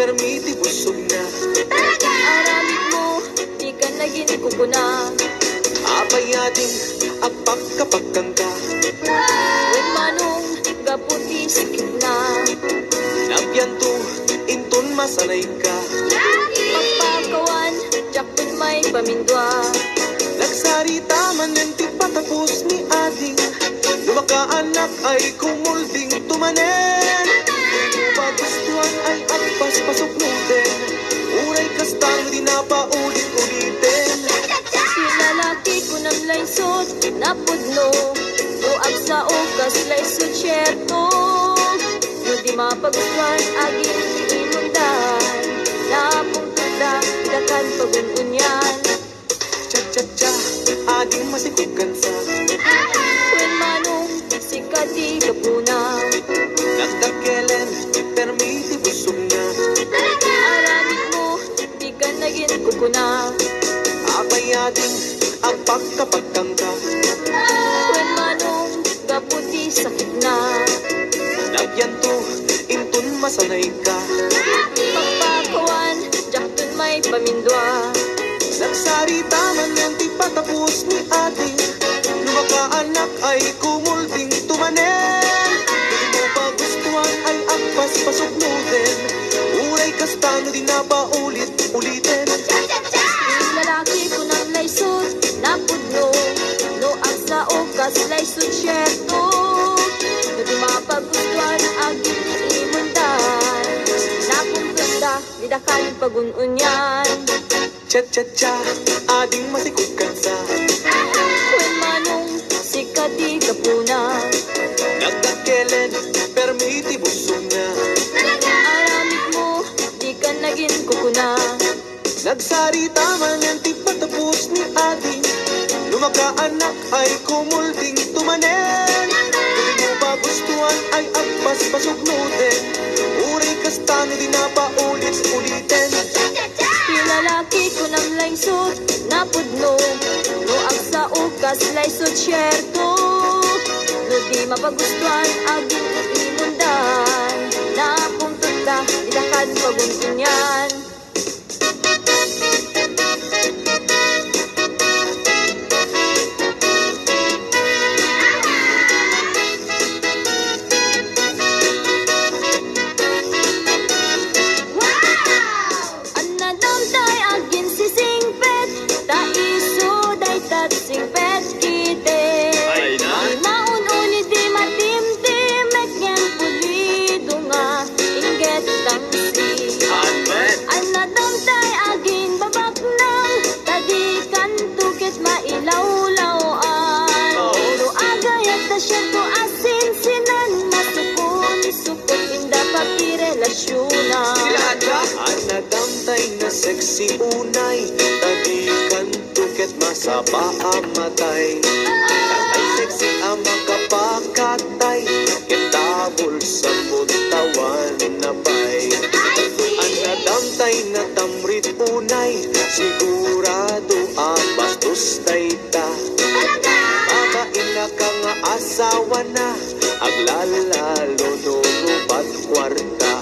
permiti busog na. Aramid mo, di ka naging kukuna. Apay ating apak kapag kangka. Wen manong gaputi sikit na. Nabyanto, inton masanay ka. Pagpakawan, jakpon may pamindwa. Nagsarita man yung di patapos ni ading. Lumakaanak ay kumulding tumanen. Pagustuhan ay agpas pasok nutin. Uray kastang di na paulit-ulitin. Sinalaki ko ng laysot, napudno. Uag sa okas, laysot syerto. No di mapagustuhan, aging imundan. Napungtod na, dakan pagununyan. Cha-cha-cha, ading masikugan sa. Wen manong sikati kapuna. Nagdakelen, permiti busog na. Aramid mo, di ka naging kukuna. Apay ating apak kapag kangka. Wen manong gaputi sakit na. Nabyanto, inton masanay ka. Pagpakawan, jakton may pamindwa. Nagsarita man yung di patapos ni ating. Lumakaanak ay kumulding tumanen. Di mo pagustuhan ay agpas pasok nutin. Uray kastang di na paulit-ulitin. Yung lalaki ko ng laysot, napudno. No ang sa okas, laysot syerto. No di mapagustuhan, aging imundan. Napuntunda, di dakan pagununyan. Cha-cha-cha, ading masikugan sa. Wen manong sikati kapuna. Nagdakelen, permiti busog na. Aramid mo, di ka naging kukuna. Nagsarita man yung di patapos ni ating. Lumakaanak ay kumulding tumanen. Di mo pagustuhan ay agpas pasok nutin. Uray kastang di na paulit-ulitin. Yung lalaki ko ng laysot, napudno. No ang sa ukas, laysot syerto. No di mapagustuhan, aging imundan. Napuntod na, idakan pagununyan. Anadamtay na sexy unay. Tagikan tuket masaba amatay. Ay sexy ang makapakatay. Kitabol sa butawan na bay. Anadamtay na tamrit unay. Sigurado ang bastos dayta. Mamain na ka nga asawa na. Aglalalo no rupat kwarta.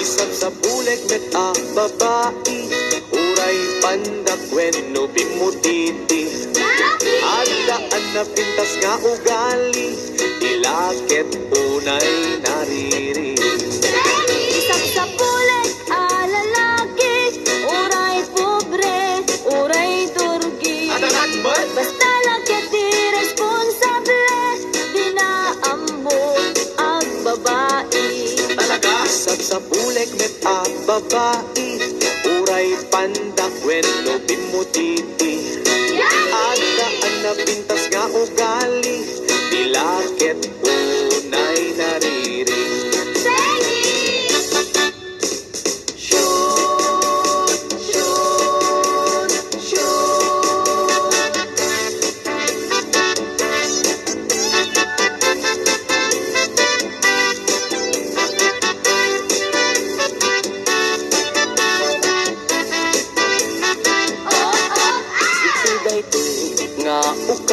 Isang sa bulik met a babae. Uray pandak wenno bimutiti. Adaan na pintas nga ugali. Ilakit unay nariri. Isang sa pulik, lalaki. Uray pobre, uray turgi. Basta lakit di responsable. Di na ambot ang babae. Isang sa bulik met a babae. Uray pandak wenno bimutiti. Adaan na pintas nga ugali. Ilakit unay nariri. Sure.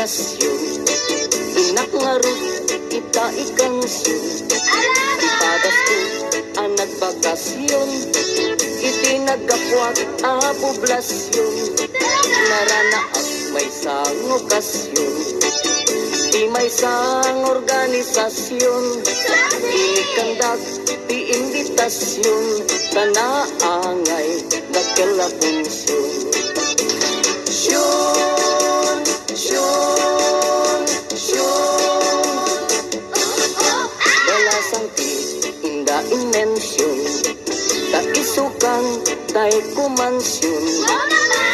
okasyon, inak nga rut, ita ikansyon. Ipadas ko ang nagbakasyon, itinagakwak a poblasyon. Naranaak may sang okasyon, di may sang organisasyon. Inikandag di imbitasyon, tanaangay nagkalapunsyon. Syon, syon, syon, balasang ti inda inmensyon, ta isukang tay kumansyon.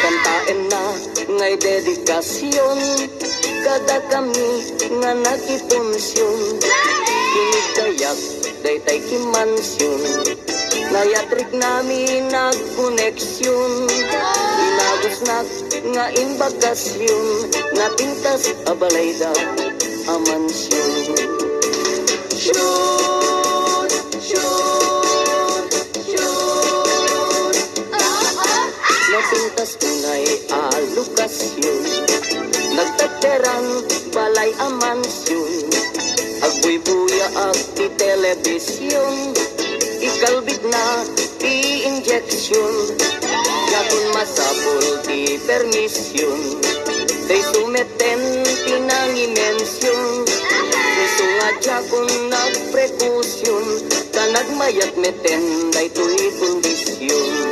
Kantaen na ngay dedikasyon, kada kami nga nagiponsyon. Kinigayak day tay kimansyon, nayatrik namin nagkoneksyon. Inagos na nga imbakasyon, napintas abalayda amansyon. Syon, syon, syon, napintas ngay alokasyon, nagtaterang balay amansyon. Agbuy-buya at ti telebisyon, ikalbit na ti injeksyon. Yakun masapol ti permisyon, day sumeten tinangimensyon. Gusto nga jakun nagprekusyon, ta nagmayat meten day tuy kondisyon.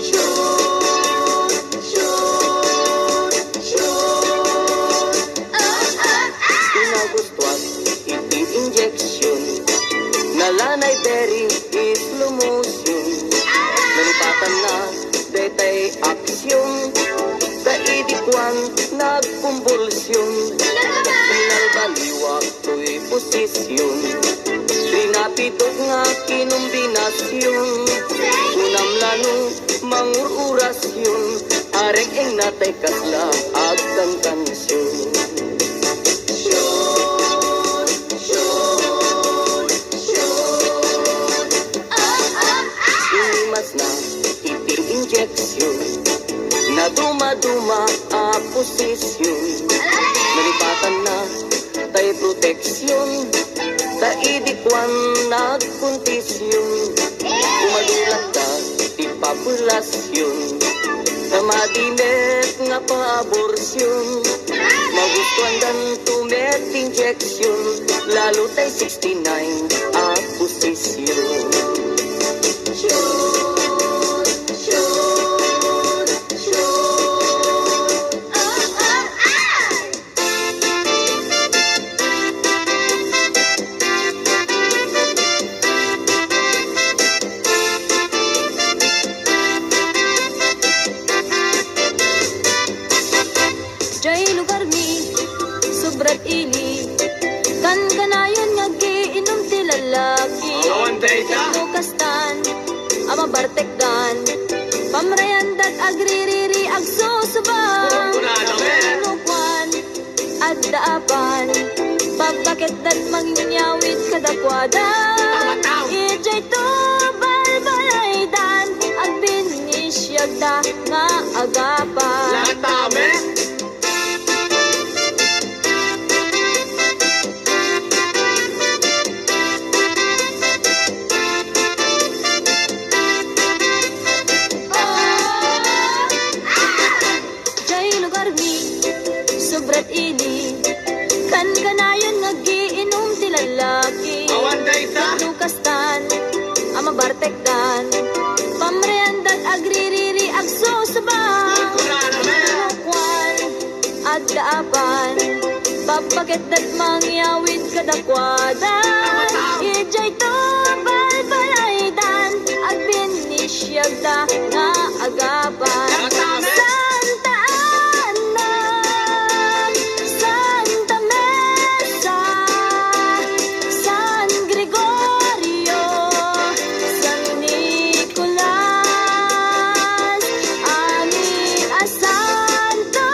Syon, syon, syon, inagustuat iti injeksyon, nalanay bering slow motion. Nalipatan na detay aksyon, kaidikwan nagkumbulsyon. Pinalbaliwak to'y posisyon, pinapitok nga kinumbinasyon. Unam lano mangururasyon, arek eng natay kasla agkang kansyon. Syon, syon, syon, inimas na iti injeksyon, na duma-duma a posisyon. Nalipatan na tay proteksyon, ta idikwan nagkondisyon. Kumadulat ka ti populasyon, na madimet nga pa-aborsyon. Magustuhan dan tumet injeksyon, lalo tay 69 a posisyon. Syon, syon, syon, Jay lugar mi, sobrat ili, kan kanayon nga giinom ti lalaki. Kastan, ama bartekdan, pamrayandat agririri agsusubang. Nukwan, at daapan, pagkakit dat mangnyawit kadakwadan. Ijay to balbalaydan, agbinisyagda nga agapan. Sobrat ili, kan kanayon nga giinom ti lalaki. Lukastan, ama bartekdan, pamreandat agririri agsusubang. Nukwan, at daapan, papakit dat mangyawid kadakwadan. Ijay to balbalaydan, agbinisyagda nga agapan. Santa Ana, Santa Mesa, San Gregorio, San Nicolas, Amin a Santo,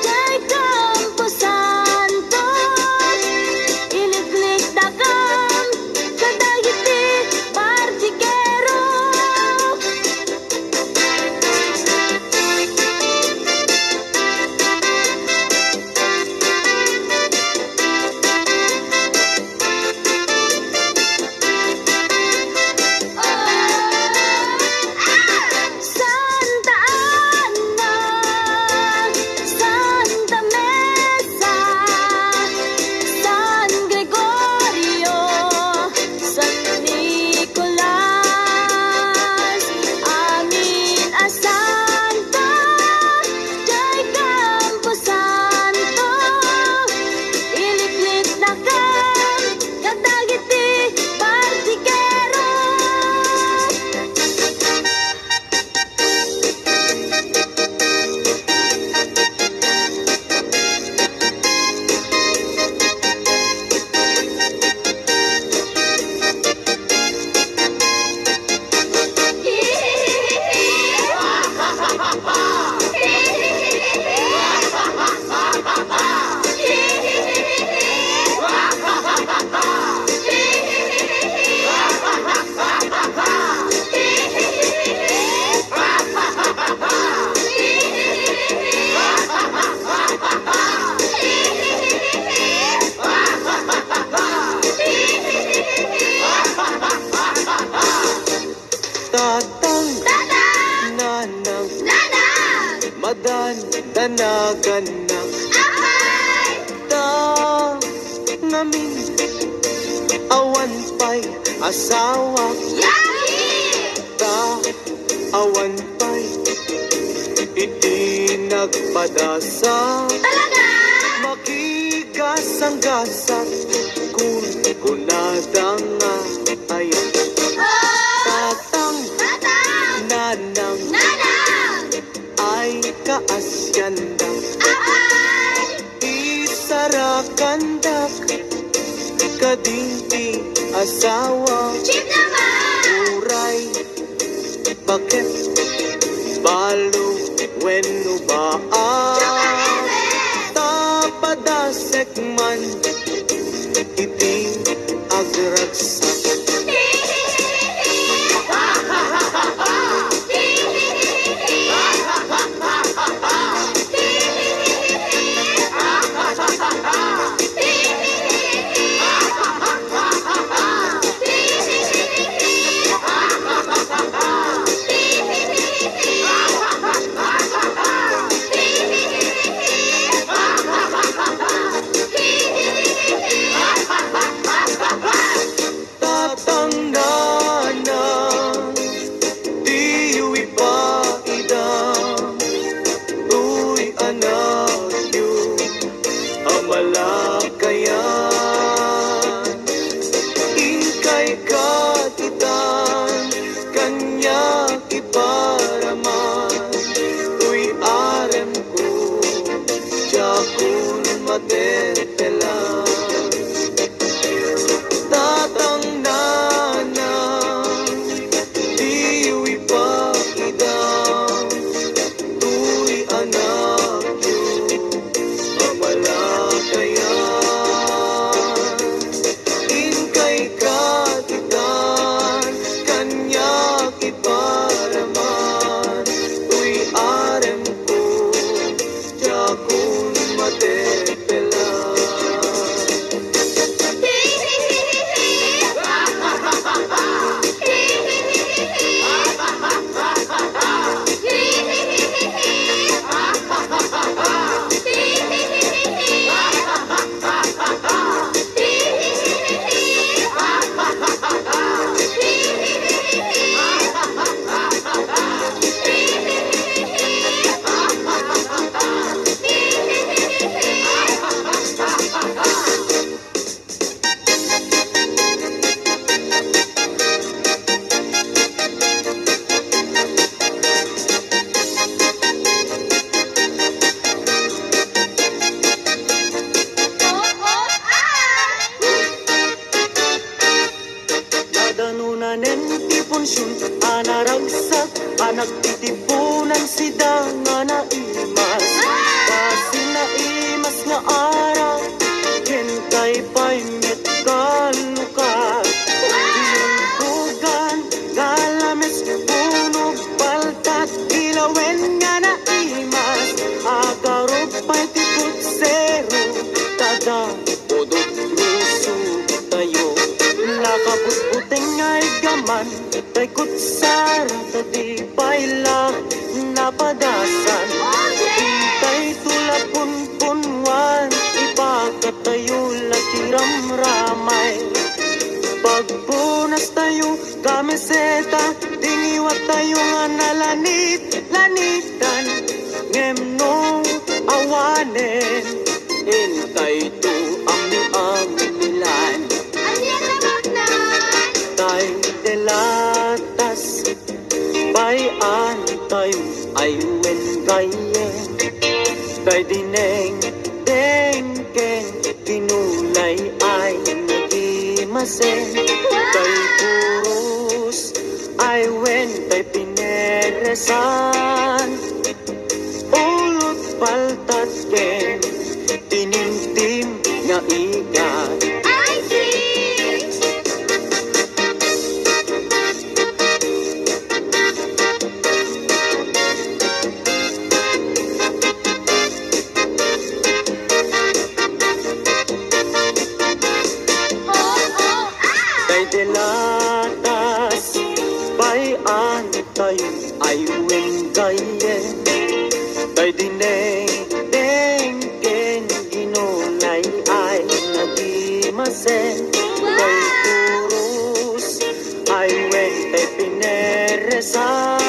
Jay Campo Santo, iliglig dakam, kadagiti, Bartikero. Tatang, Tatang! nanang, Nanang! madan, danaganak. Apay! Ta, ngamin, awan pa'y asawa. Yaki! Ta, awan pa'y iti nagpadasa. Talaga? Makigasang-gasat kung kunada nga ay Oh! tatang, Tatang! nanang Nanang! ay kaasyandak. Apay! Isarakandak kadinti asawa. Chip naman! Uray, bakit balo wenno ba Chocolate! tapadasek man iti agragsak. Tatang nanang, diyo ipaidang, tuy anak yu, amalakayan. Ingkay katitan, kanya iparaman, tuy arem ko, jakun matetelan. Tatang nanang, diyo ipaidang, tuy anak yu, amalakayan. Ingkay katitan, kanya iparaman, tuy arem ko, jakun matetelan. Nadanunanen ti punsyon, anaragsak, anak titipunan sida nga naimas. Kasi naimas nga araw, kentay pa'y met kalukat. Iyungkugan, galames, punog, paltat, ilawen nga naimas. Agarop pa'y tiputsero, tada, podot, ruso, tayo. Nakaputputeng ay gaman, tay kutsara, tadi pailang napadasan. Intay tulapun punwan, ipagkatayo latiram ramay. Pagpunas tayo, kamiseta, tingiwat tayo nga nalanit, lanitan, ngemno awanen. Intay to ang milan. Tay delatas, bayan tayo ay wengayen. Tay dineng, dengkeng, kinulay ay nagimasen. Tay puros, ay wen, tay pineresan. Ulot paltat ken, tinintim nga ikat. I see! Tay delatas, bayan antay ay wendaye day dineng deng ken ginunay ay nagimase day kurus ay wente pineresa